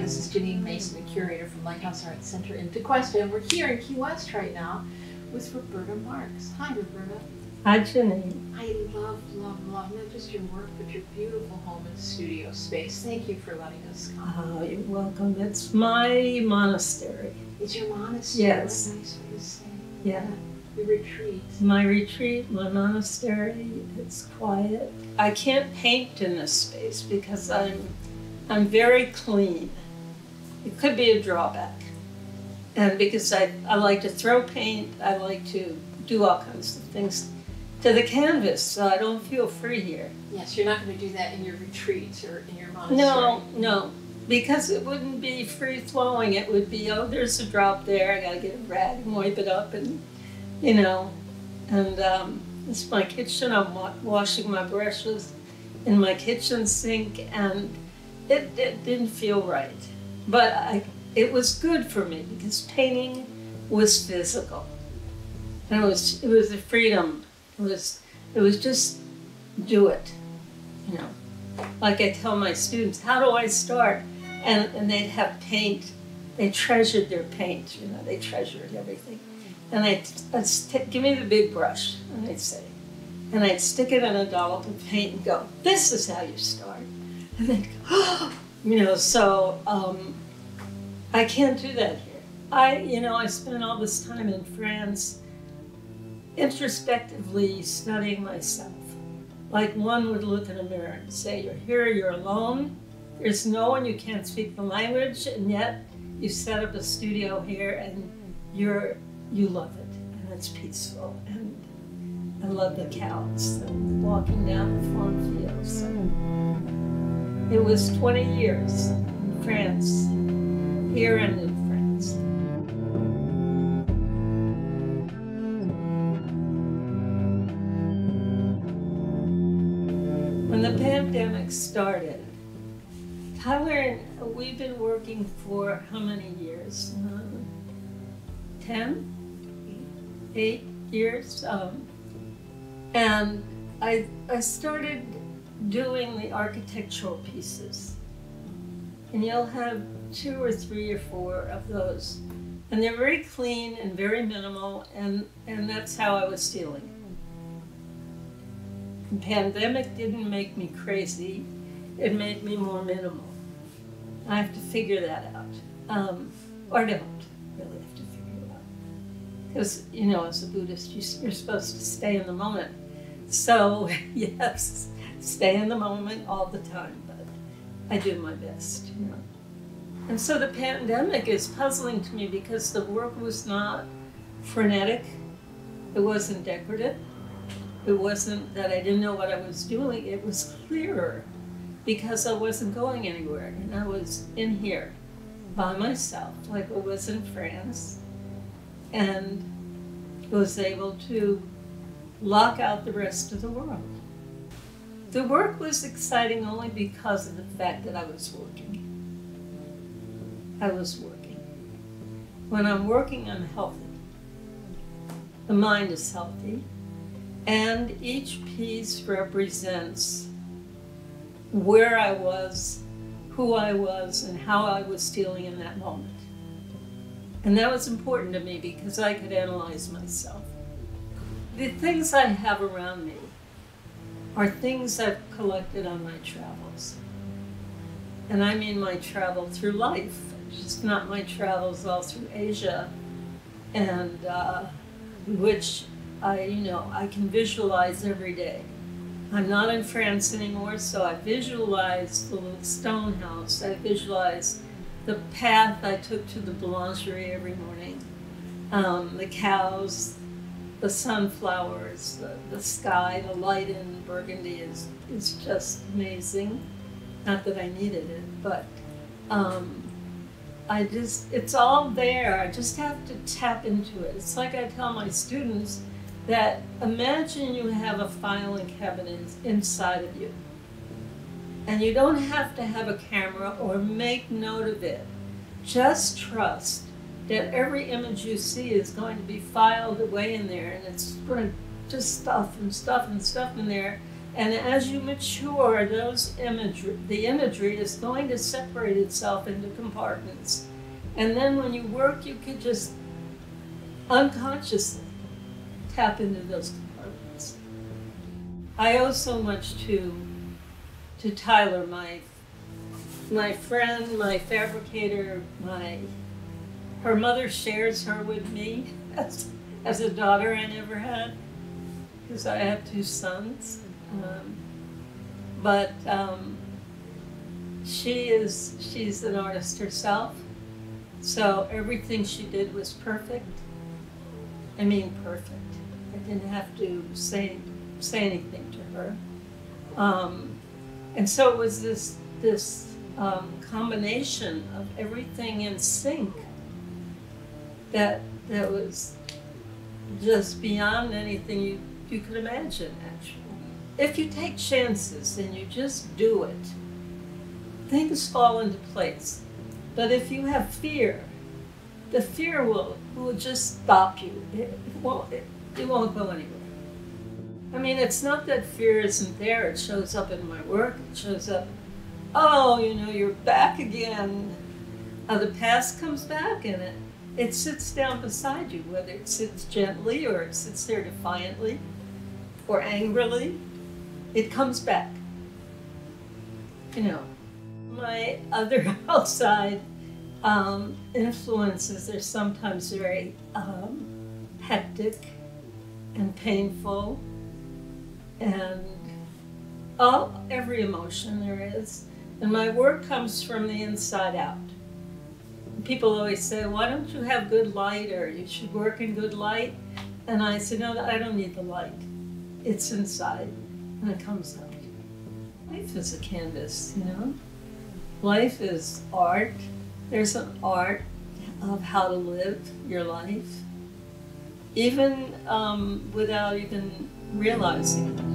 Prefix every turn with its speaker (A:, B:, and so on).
A: This is Janine Mason, the curator from Lighthouse ArtCenter in Tequesta, and we're here in Key West right now with Roberta Marks. Hi, Roberta.
B: Hi, Janine.
A: I love not just your work, but your beautiful home and studio space. Thank you for letting us come.
B: Oh, you're welcome. It's my monastery.
A: It's your monastery?
B: Yes.
A: What a nice way to say.
B: Yeah.
A: Your retreat.
B: My retreat, my monastery. It's quiet. I can't paint in this space because I'm very clean. It could be a drawback. And because I like to throw paint, I like to do all kinds of things to the canvas, so I don't feel free here.
A: Yes, you're not going to do that in your retreat or in your monastery.
B: No, because it wouldn't be free-flowing. It would be, oh, there's a drop there, I gotta get a rag and wipe it up, and, you know. And this is my kitchen. I'm washing my brushes in my kitchen sink, and it didn't feel right. But it was good for me because painting was physical. And it was a freedom. It was just do it, you know. Like I tell my students, how do I start? And they'd have paint. They treasured their paint, you know. They treasured everything. And I'd give me the big brush, and they'd say, and I'd stick it in a dollop of paint and go, this is how you start. And they'd go, oh, you know. So I can't do that here. I spent all this time in France introspectively studying myself. Like one would look in a mirror and say, you're here, you're alone, there's no one, you can't speak the language, and yet you set up a studio here and you love it, and it's peaceful, and I love the cows and walking down the farm fields. So it was 20 years in France, here and in France. When the pandemic started, Tyler and we've been working for how many years? 8 years. And I started doing the architectural pieces. And you'll have 2 or 3 or 4 of those. And they're very clean and very minimal, and that's how I was feeling. The pandemic didn't make me crazy, it made me more minimal. I have to figure that out, or don't really have to figure it out. Because, you know, as a Buddhist, you're supposed to stay in the moment. So, yes, stay in the moment all the time, but I do my best, you know. And so the pandemic is puzzling to me because the work was not frenetic, it wasn't decorative. It wasn't that I didn't know what I was doing, it was clearer because I wasn't going anywhere and I was in here by myself like I was in France, and was able to lock out the rest of the world. The work was exciting only because of the fact that I was working. I was working. When I'm working, I'm healthy. The mind is healthy. And each piece represents where I was, who I was, and how I was feeling in that moment. And that was important to me because I could analyze myself. The things I have around me are things I've collected on my travels. And I mean my travel through life, just not my travels all through Asia, and which I can visualize every day. I'm not in France anymore, so I visualize the little stone house. I visualize the path I took to the boulangerie every morning, the cows, the sunflowers, the sky, the light in Burgundy is just amazing. Not that I needed it, but it's all there. I just have to tap into it. It's like I tell my students that imagine you have a filing cabinet inside of you. And you don't have to have a camera or make note of it. Just trust that every image you see is going to be filed away in there, and it's going to just stuff and stuff and stuff in there And as you mature, the imagery is going to separate itself into compartments. And then when you work, you can just unconsciously tap into those compartments. I owe so much to Tyler, my friend, my fabricator, her mother shares her with me as a daughter I never had, because I have 2 sons. But she's an artist herself, so everything she did was perfect. I mean, perfect. I didn't have to say anything to her. And so it was this combination of everything in sync that was just beyond anything you could imagine, actually. If you take chances and you just do it, things fall into place. But if you have fear, the fear will just stop you. It won't go anywhere. I mean, it's not that fear isn't there. It shows up in my work. It shows up, oh, you're back again. The past comes back and it sits down beside you, whether it sits gently or it sits there defiantly or angrily. It comes back. My other outside influences are sometimes very hectic and painful, and every emotion there is. And my work comes from the inside out. People always say, why don't you have good light, or you should work in good light? And I say, no, I don't need the light. It's inside. And it comes out. Life is a canvas, Life is art. There's an art of how to live your life, even without even realizing it.